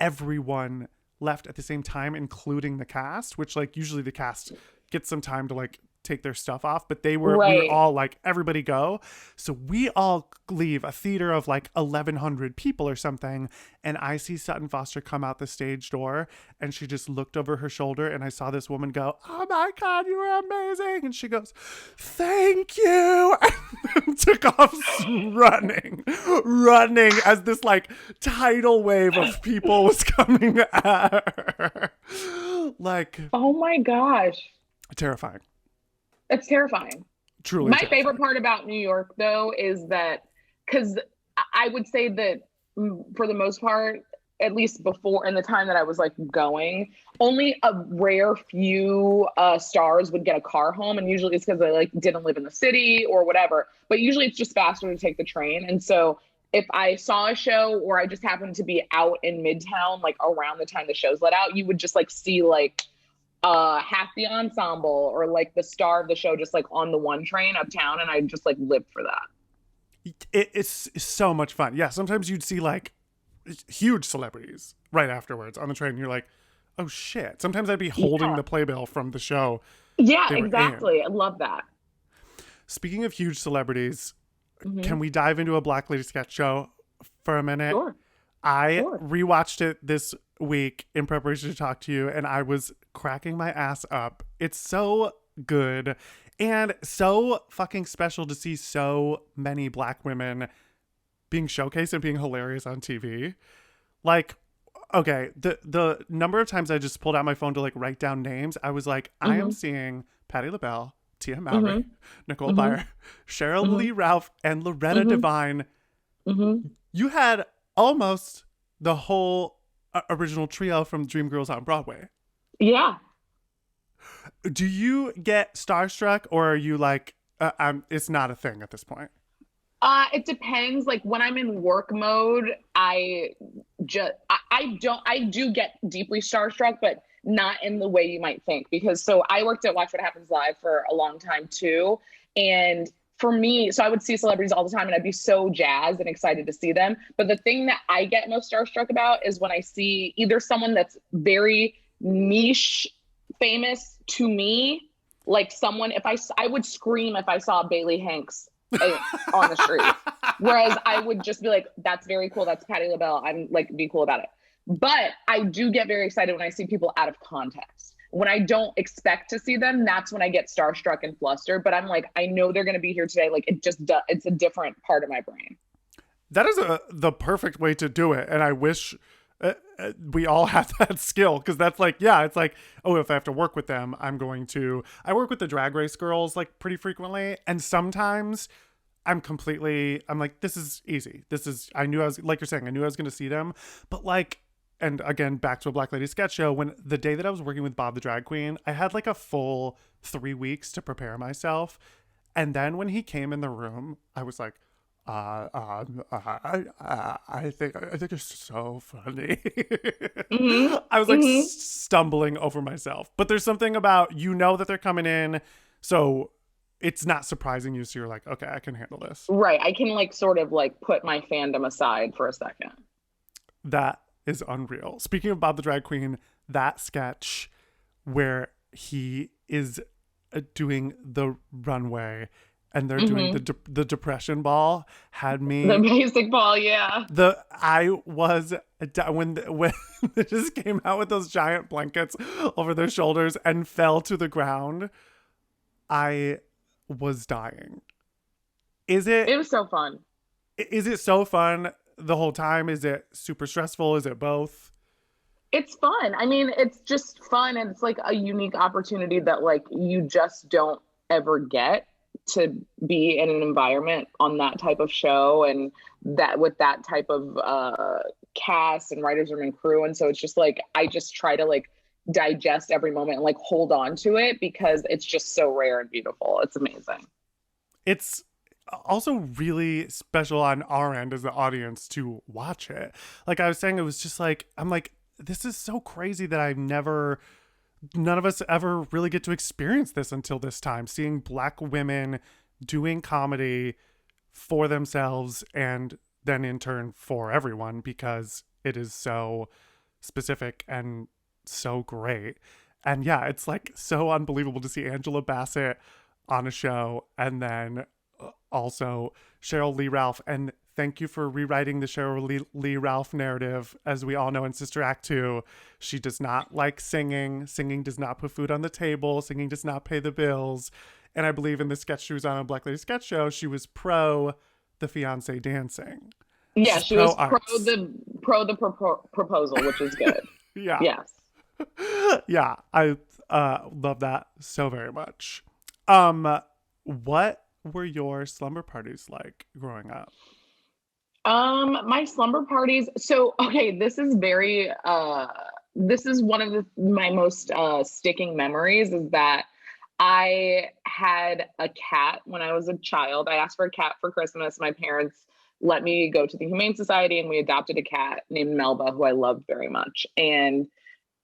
[SPEAKER 1] everyone left at the same time, including the cast, which like usually the cast gets some time to like take their stuff off, but we were
[SPEAKER 2] Right.
[SPEAKER 1] all like, everybody go. So we all leave a theater of like 1,100 people or something, and I see Sutton Foster come out the stage door, and she just looked over her shoulder, and I saw this woman go, "Oh my God, you were amazing," and she goes, "Thank you," and took off running as this like tidal wave of people was coming at her. Like,
[SPEAKER 2] Oh my gosh.
[SPEAKER 1] terrifying.
[SPEAKER 2] It's terrifying.
[SPEAKER 1] Truly
[SPEAKER 2] My
[SPEAKER 1] terrifying.
[SPEAKER 2] favorite part about New York, though, is that because I would say that for the most part, at least before in the time that I was like going, only a rare few stars would get a car home, and usually it's because they like didn't live in the city or whatever. But usually it's just faster to take the train, and so if I saw a show or I just happened to be out in Midtown, like around the time the shows let out, you would just like see like half the ensemble or like the star of the show just like on the one train uptown, and I just like lived for that.
[SPEAKER 1] It's so much fun. Yeah, sometimes you'd see like huge celebrities right afterwards on the train, and you're like, oh shit. Sometimes I'd be holding
[SPEAKER 2] Yeah.
[SPEAKER 1] the playbill from the show
[SPEAKER 2] Yeah,
[SPEAKER 1] they were in.
[SPEAKER 2] exactly. I love that.
[SPEAKER 1] Speaking of huge celebrities,
[SPEAKER 2] Mm-hmm.
[SPEAKER 1] can we dive into a Black Lady sketch show for a minute?
[SPEAKER 2] Sure.
[SPEAKER 1] I
[SPEAKER 2] Sure.
[SPEAKER 1] rewatched it this week in preparation to talk to you, and I was cracking my ass up. It's so good and so fucking special to see so many Black women being showcased and being hilarious on TV. Like, okay, the number of times I just pulled out my phone to like write down names, I was like, I am
[SPEAKER 2] Mm-hmm.
[SPEAKER 1] seeing Patti LaBelle, Tia Mowry,
[SPEAKER 2] Mm-hmm.
[SPEAKER 1] Nicole
[SPEAKER 2] Mm-hmm.
[SPEAKER 1] Byer, Cheryl
[SPEAKER 2] Mm-hmm.
[SPEAKER 1] Lee Ralph, and Loretta
[SPEAKER 2] Mm-hmm.
[SPEAKER 1] Devine.
[SPEAKER 2] Mm-hmm.
[SPEAKER 1] You had almost the whole original trio from Dreamgirls on Broadway.
[SPEAKER 2] Yeah.
[SPEAKER 1] Do you get starstruck, or are you like, it's not a thing at this point?
[SPEAKER 2] It depends. Like when I'm in work mode, I do get deeply starstruck, but not in the way you might think. Because so I worked at Watch What Happens Live for a long time too. And for me, so I would see celebrities all the time and I'd be so jazzed and excited to see them. But the thing that I get most starstruck about is when I see either someone that's very niche famous to me, like someone, I would scream if I saw Bailey Hanks on the street. Whereas I would just be like, that's very cool. That's Patti LaBelle. I'm like, be cool about it. But I do get very excited when I see people out of context. When I don't expect to see them, that's when I get starstruck and flustered. But I'm like, I know they're going to be here today. Like it's a different part of my brain.
[SPEAKER 1] That is the perfect way to do it. And I wish we all have that skill, because that's like, yeah, it's like, oh, if I have to work with them, I work with the Drag Race girls like pretty frequently. And sometimes I'm like, this is easy. I knew I was, like you're saying, I knew I was going to see them. But like, and again, back to a Black Lady sketch show, when the day that I was working with Bob the Drag Queen, I had like a full 3 weeks to prepare myself. And then when he came in the room, I was like, I think it's so funny.
[SPEAKER 2] Mm-hmm.
[SPEAKER 1] I was like
[SPEAKER 2] Mm-hmm.
[SPEAKER 1] stumbling over myself. But there's something about, that they're coming in, so it's not surprising you. So you're like, okay, I can handle this.
[SPEAKER 2] Right. I can like sort of like put my fandom aside for a second.
[SPEAKER 1] That is unreal. Speaking of Bob the Drag Queen, that sketch where he is doing the runway and they're doing the depression ball had me.
[SPEAKER 2] The basic ball, yeah.
[SPEAKER 1] I was when they just came out with those giant blankets over their shoulders and fell to the ground. I was dying.
[SPEAKER 2] It was so fun.
[SPEAKER 1] Is it so fun the whole time? Is it super stressful? Is it both?
[SPEAKER 2] It's fun. I mean, it's just fun, and it's like a unique opportunity that like you just don't ever get to be in an environment on that type of show and that with that type of cast and writers room and crew. And so it's just like I just try to like digest every moment and like hold on to it because it's just so rare and beautiful. It's amazing.
[SPEAKER 1] It's also really special on our end as the audience to watch it. Like I was saying, it was just like, I'm like, this is so crazy that none of us ever really get to experience this until this time. Seeing Black women doing comedy for themselves and then in turn for everyone because it is so specific and so great. And yeah, it's like so unbelievable to see Angela Bassett on a show and then also Cheryl Lee Ralph. And thank you for rewriting the Cheryl Lee Ralph narrative. As we all know in Sister Act 2, she does not like singing. Singing does not put food on the table. Singing does not pay the bills. And I believe in the sketch she was on Black Lady Sketch Show, she was pro the fiance dancing.
[SPEAKER 2] Yeah,
[SPEAKER 1] She's
[SPEAKER 2] she was pro
[SPEAKER 1] arts.
[SPEAKER 2] the proposal, which is good.
[SPEAKER 1] Yeah.
[SPEAKER 2] Yes.
[SPEAKER 1] Yeah, I love that so very much. What were your slumber parties like growing up?
[SPEAKER 2] My slumber parties. So, okay, this is very this is one of my most sticking memories is that I had a cat when I was a child. I asked for a cat for Christmas. My parents let me go to the Humane Society and we adopted a cat named Melba, who I loved very much. And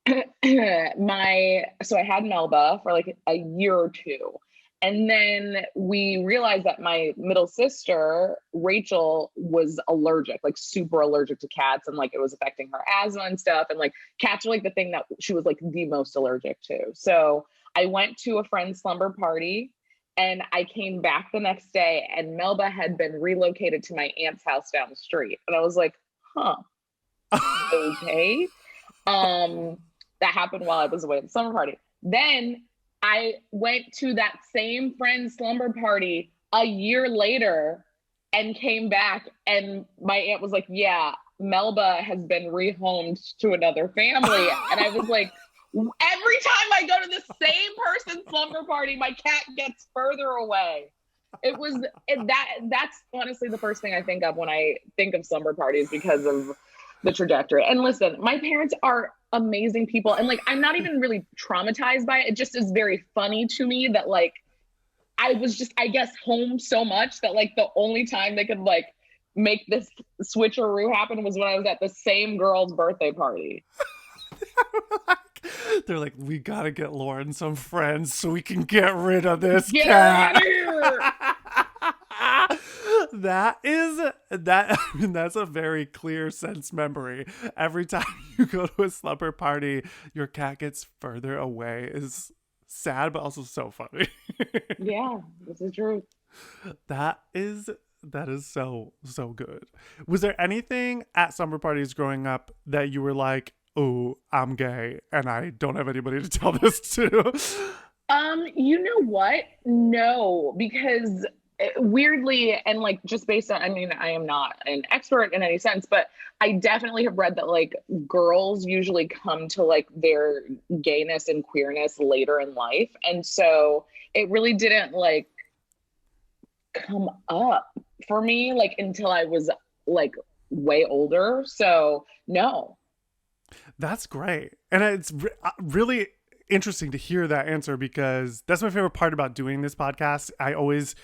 [SPEAKER 2] so I had Melba for like a year or two. And then we realized that my middle sister, Rachel, was allergic, like super allergic to cats. And like it was affecting her asthma and stuff. And like cats are like the thing that she was like the most allergic to. So I went to a friend's slumber party and I came back the next day and Melba had been relocated to my aunt's house down the street. And I was like, huh, okay. That happened while I was away at the summer party. Then I went to that same friend's slumber party a year later and came back and my aunt was like, yeah, Melba has been rehomed to another family. And I was like, every time I go to the same person's slumber party, my cat gets further away. That's honestly the first thing I think of when I think of slumber parties because of the trajectory. And listen, my parents are amazing people. And like, I'm not even really traumatized by it. It just is very funny to me that like, I was just, I guess, home so much that like the only time they could like make this switcheroo happen was when I was at the same girl's birthday party.
[SPEAKER 1] They're like, we gotta get Lauren some friends so we can get rid of this
[SPEAKER 2] Get
[SPEAKER 1] cat.
[SPEAKER 2] her out of here.
[SPEAKER 1] That's a very clear sense memory. Every time you go to a slumber party, your cat gets further away. Is sad, but also so funny.
[SPEAKER 2] Yeah, this is true.
[SPEAKER 1] That is so good. Was there anything at slumber parties growing up that you were like, oh, I'm gay and I don't have anybody to tell this to?
[SPEAKER 2] You know what? No, because weirdly, and like just based on, I mean, I am not an expert in any sense, but I definitely have read that like girls usually come to like their gayness and queerness later in life. And so it really didn't like come up for me like until I was like way older. So no.
[SPEAKER 1] That's great. And it's really interesting to hear that answer because that's my favorite part about doing this podcast. I always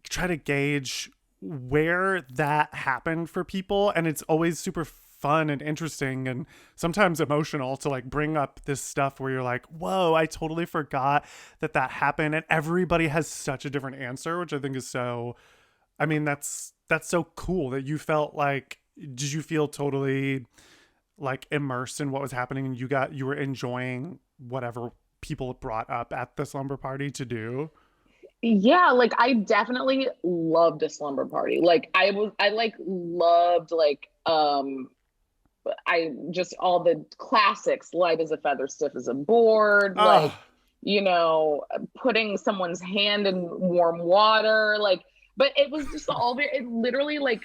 [SPEAKER 1] try to gauge where that happened for people. And it's always super fun and interesting and sometimes emotional to like bring up this stuff where you're like, whoa, I totally forgot that happened. And everybody has such a different answer, which I think is so, I mean, that's so cool that you felt like, did you feel totally like immersed in what was happening and you were enjoying whatever people brought up at the slumber party to do?
[SPEAKER 2] Yeah, like I definitely loved a slumber party. Like I loved like I just all the classics, light as a feather, stiff as a board, like you know, putting someone's hand in warm water, like, but it was just all very, it literally like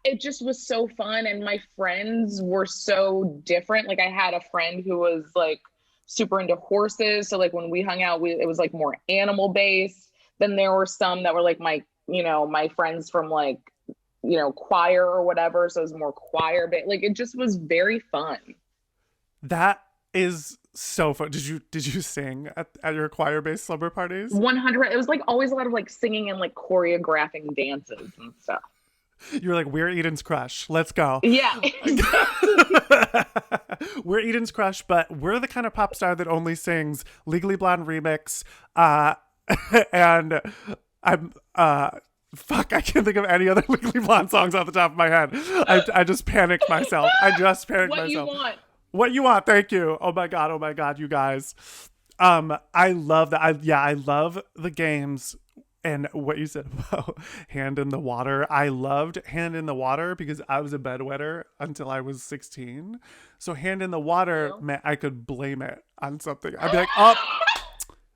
[SPEAKER 2] it just was so fun. And my friends were so different. Like I had a friend who was like super into horses. So like when we hung out, it was like more animal based. Then there were some that were like my friends from like, you know, choir or whatever. So it was more choir based. Like it just was very fun.
[SPEAKER 1] That is so fun. Did you sing at your choir based slumber parties?
[SPEAKER 2] 100. It was like always a lot of like singing and like choreographing dances and stuff.
[SPEAKER 1] You were like, we're Eden's crush. Let's go.
[SPEAKER 2] Yeah.
[SPEAKER 1] We're Eden's crush, but we're the kind of pop star that only sings Legally Blonde remix. And I'm fuck, I can't think of any other Legally Blonde songs off the top of my head. I just panicked myself.
[SPEAKER 2] What you want?
[SPEAKER 1] What you want? Thank you. Oh my god, you guys. I love that. I love the games and what you said about Hand in the Water. I loved Hand in the Water because I was a bedwetter until I was 16. So Hand in the Water meant I could blame it on something. I'd be like, oh,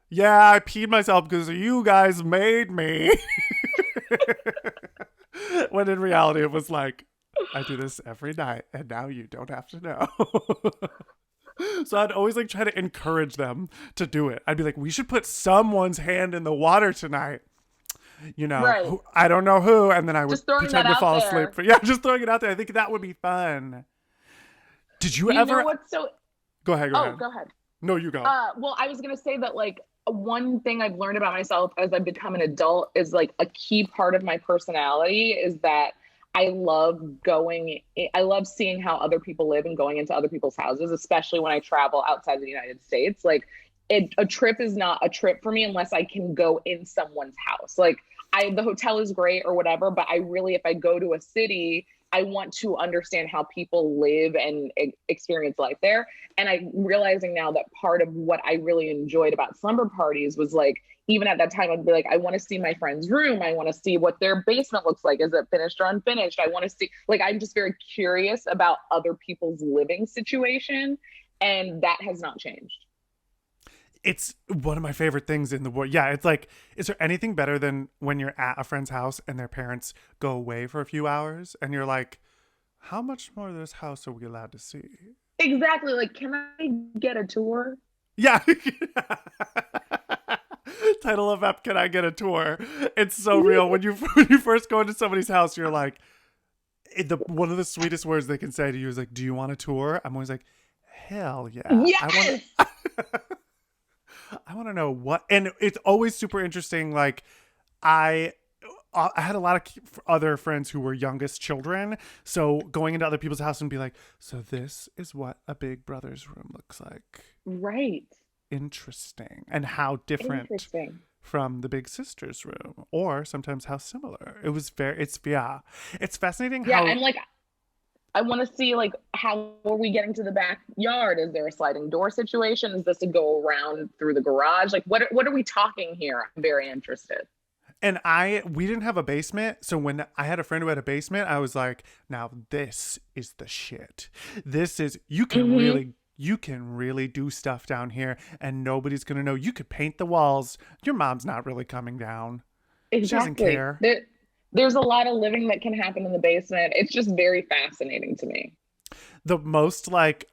[SPEAKER 1] yeah, I peed myself because you guys made me. When in reality, it was like, I do this every night, and now you don't have to know. So I'd always like try to encourage them to do it. I'd be like, we should put someone's hand in the water tonight. You know,
[SPEAKER 2] Right.
[SPEAKER 1] I don't know who, and then I would
[SPEAKER 2] Just throwing
[SPEAKER 1] pretend
[SPEAKER 2] that
[SPEAKER 1] to
[SPEAKER 2] out
[SPEAKER 1] fall
[SPEAKER 2] there.
[SPEAKER 1] asleep. Yeah, just throwing it out there. I think that would be fun. Did you
[SPEAKER 2] You
[SPEAKER 1] ever?
[SPEAKER 2] know what's so?
[SPEAKER 1] Go ahead. Go
[SPEAKER 2] Oh,
[SPEAKER 1] ahead.
[SPEAKER 2] go ahead.
[SPEAKER 1] No, you go.
[SPEAKER 2] Well, I was gonna say that like one thing I've learned about myself as I've become an adult is like a key part of my personality is that I love I love seeing how other people live and going into other people's houses, especially when I travel outside the United States. Like a trip is not a trip for me unless I can go in someone's house. Like the hotel is great or whatever, but I really, if I go to a city, I want to understand how people live and experience life there. And I'm realizing now that part of what I really enjoyed about slumber parties was like, even at that time, I'd be like, I want to see my friend's room. I want to see what their basement looks like. Is it finished or unfinished? I want to see, like, I'm just very curious about other people's living situation. And that has not changed.
[SPEAKER 1] It's one of my favorite things in the world. Yeah, it's like, is there anything better than when you're at a friend's house and their parents go away for a few hours and you're like, how much more of this house are we allowed to see?
[SPEAKER 2] Exactly. Like, can I get a tour?
[SPEAKER 1] Yeah. Title of Ep, can I get a tour? It's so real. When you first go into somebody's house, you're like, one of the sweetest words they can say to you is like, do you want a tour? I'm always like, hell yeah.
[SPEAKER 2] Yes!
[SPEAKER 1] I want to know what, and it's always super interesting. Like I had a lot of other friends who were youngest children. So going into other people's house and be like, so this is what a big brother's room looks like.
[SPEAKER 2] Right.
[SPEAKER 1] Interesting. And how different from the big sister's room, or sometimes how similar. It's fascinating.
[SPEAKER 2] Yeah. I'm like, I want to see like, how are we getting to the backyard? Is there a sliding door situation? Is this a go around through the garage? Like what are we talking here? I'm very interested.
[SPEAKER 1] And we didn't have a basement. So when I had a friend who had a basement, I was like, now this is the shit. This is, you can really do stuff down here and nobody's going to know. You could paint the walls. Your mom's not really coming down.
[SPEAKER 2] Exactly.
[SPEAKER 1] She doesn't care.
[SPEAKER 2] There's a lot of living that can happen in the basement. It's just very fascinating to me.
[SPEAKER 1] The most like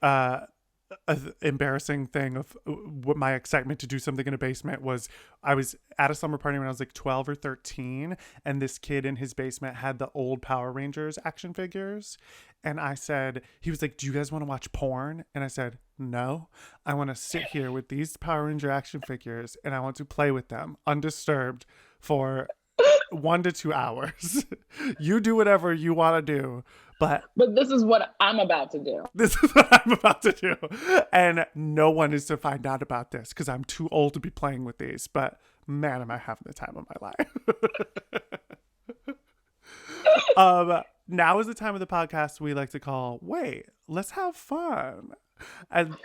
[SPEAKER 1] embarrassing thing of what my excitement to do something in a basement was, I was at a slumber party when I was like 12 or 13, and this kid in his basement had the old Power Rangers action figures. And I said, he was like, do you guys want to watch porn? And I said, no, I want to sit here with these Power Ranger action figures and I want to play with them undisturbed for 1 to 2 hours. You do whatever you want to do, but
[SPEAKER 2] this is what I'm about to do.
[SPEAKER 1] This is what I'm about to do. And no one is to find out about this because I'm too old to be playing with these. But man, am I having the time of my life. Now is the time of the podcast we like to call, wait, let's have fun. And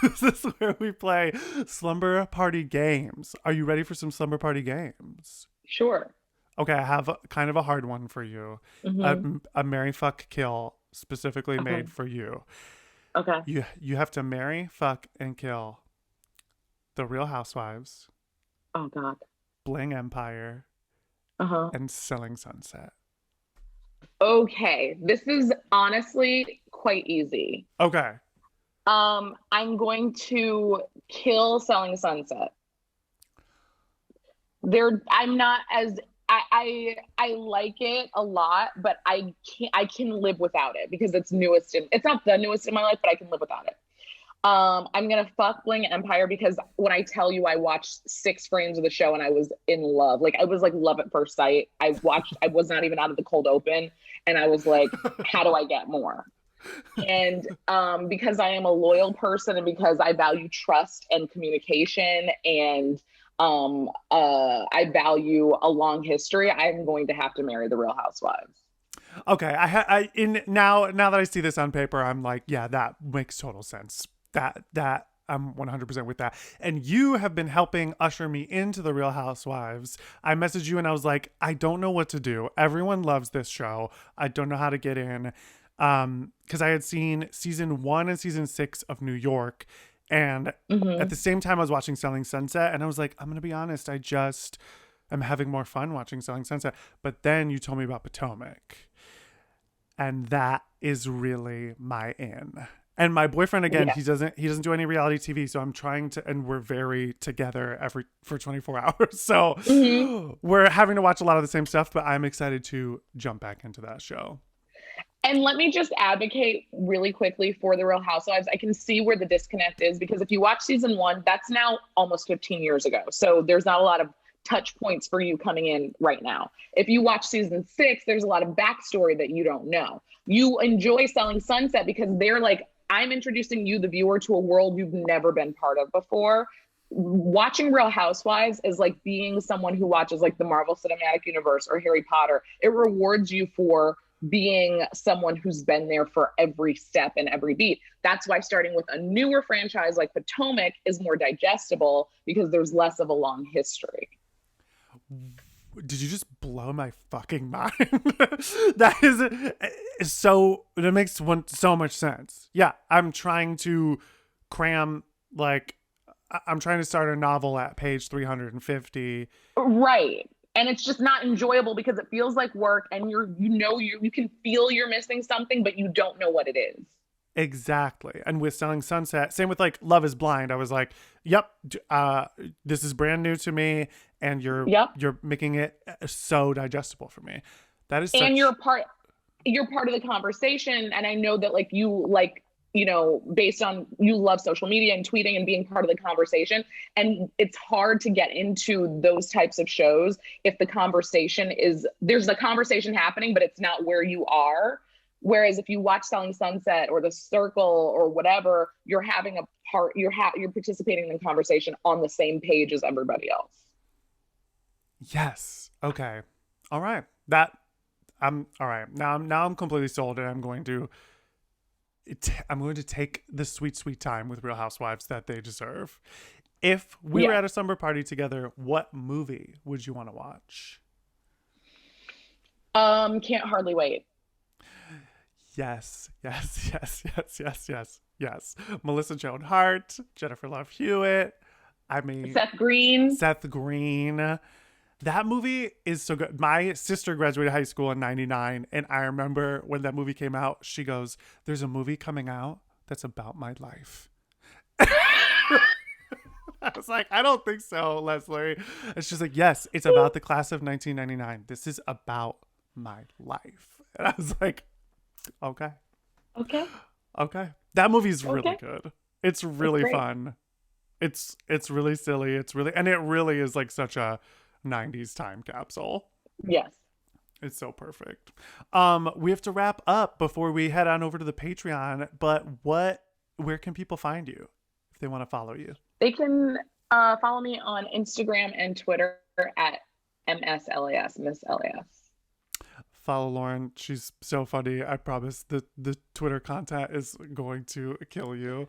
[SPEAKER 1] this is where we play slumber party games. Are you ready for some slumber party games?
[SPEAKER 2] Sure.
[SPEAKER 1] Okay, I have kind of a hard one for you.
[SPEAKER 2] Mm-hmm.
[SPEAKER 1] A marry, fuck, kill specifically made for you.
[SPEAKER 2] Okay.
[SPEAKER 1] You have to marry, fuck, and kill the Real Housewives.
[SPEAKER 2] Oh, God.
[SPEAKER 1] Bling Empire. And Selling Sunset.
[SPEAKER 2] Okay. This is honestly quite easy.
[SPEAKER 1] Okay.
[SPEAKER 2] I'm going to kill Selling Sunset. I'm not as I like it a lot, but I can live without it because it's not the newest in my life, but I can live without it. I'm gonna fuck Bling Empire because when I tell you I watched 6 frames of the show and I was in love, like I was like love at first sight. I was not even out of the cold open, and I was like, how do I get more? And because I am a loyal person and because I value trust and communication, and I value a long history, I'm going to have to marry the Real Housewives.
[SPEAKER 1] Okay, now that I see this on paper, I'm like, yeah, that makes total sense. That I'm 100% with that. And you have been helping usher me into the Real Housewives. I messaged you and I was like, I don't know what to do. Everyone loves this show. I don't know how to get in. Because I had seen season 1 and season 6 of New York, and at the same time I was watching Selling Sunset, and I was like, I'm gonna be honest, I just am having more fun watching Selling Sunset. But then you told me about Potomac, and that is really my in. And my boyfriend, again,
[SPEAKER 2] Yeah.
[SPEAKER 1] he doesn't do any reality TV, so I'm trying to, and we're very together for 24 hours, so
[SPEAKER 2] hmm
[SPEAKER 1] we're having to watch a lot of the same stuff. But I'm excited to jump back into that show.
[SPEAKER 2] And let me just advocate really quickly for the Real Housewives. I can see where the disconnect is, because if you watch season 1, that's now almost 15 years ago. So there's not a lot of touch points for you coming in right now. If you watch season 6, there's a lot of backstory that you don't know. You enjoy Selling Sunset because they're like, I'm introducing you, the viewer, to a world you've never been part of before. Watching Real Housewives is like being someone who watches like the Marvel Cinematic Universe or Harry Potter. It rewards you for being someone who's been there for every step and every beat. That's why starting with a newer franchise like Potomac is more digestible, because there's less of a long history.
[SPEAKER 1] Did you just blow my fucking mind? That makes so much sense. Yeah, I'm trying to cram, like, I'm trying to start a novel at page 350.
[SPEAKER 2] Right. And it's just not enjoyable because it feels like work, and you can feel you're missing something, but you don't know what it is.
[SPEAKER 1] Exactly. And with Selling Sunset, same with like Love is Blind. I was like, yep, this is brand new to me, and
[SPEAKER 2] Yep.
[SPEAKER 1] you're making it so digestible for me. That is such.
[SPEAKER 2] And you're part of the conversation. And I know that like based on you love social media and tweeting and being part of the conversation. And it's hard to get into those types of shows if there's a conversation happening, but it's not where you are. Whereas if you watch Selling Sunset or The Circle or whatever, you're having a part, you're participating in the conversation on the same page as everybody else.
[SPEAKER 1] Yes. Okay. All right. I'm all right. Now I'm completely sold, and I'm going to take the sweet time with Real Housewives that they deserve. If we were at a slumber party together, what movie would you want to watch?
[SPEAKER 2] Can't hardly wait.
[SPEAKER 1] Yes, yes, yes, yes, yes, yes, yes. Melissa Joan Hart, Jennifer Love Hewitt. I mean,
[SPEAKER 2] Seth Green.
[SPEAKER 1] Seth Green. That movie is so good. My sister graduated high school in 99, and I remember when that movie came out, she goes, there's a movie coming out that's about my life. I was like, I don't think so, Leslie. And she's like, yes, it's about the class of 1999. This is about my life. And I was like, okay.
[SPEAKER 2] Okay.
[SPEAKER 1] Okay. That movie's really
[SPEAKER 2] Okay.
[SPEAKER 1] good. It's really
[SPEAKER 2] It's great.
[SPEAKER 1] fun. It's really silly. And it really is like such a 90s time capsule.
[SPEAKER 2] Yes.
[SPEAKER 1] It's so perfect. We have to wrap up before we head on over to the Patreon, but where can people find you if they want to follow you?
[SPEAKER 2] They can follow me on Instagram and Twitter at MSLAS, Miss LAS.
[SPEAKER 1] Follow Lauren. She's so funny. I promise the Twitter content is going to kill you.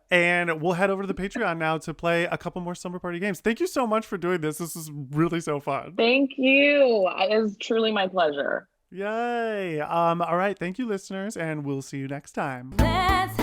[SPEAKER 1] And we'll head over to the Patreon now to play a couple more Slumber Party games. Thank you so much for doing this. This is really so fun.
[SPEAKER 2] Thank you. It is truly my pleasure.
[SPEAKER 1] Yay. All right. Thank you, listeners, and we'll see you next time.
[SPEAKER 3] Let's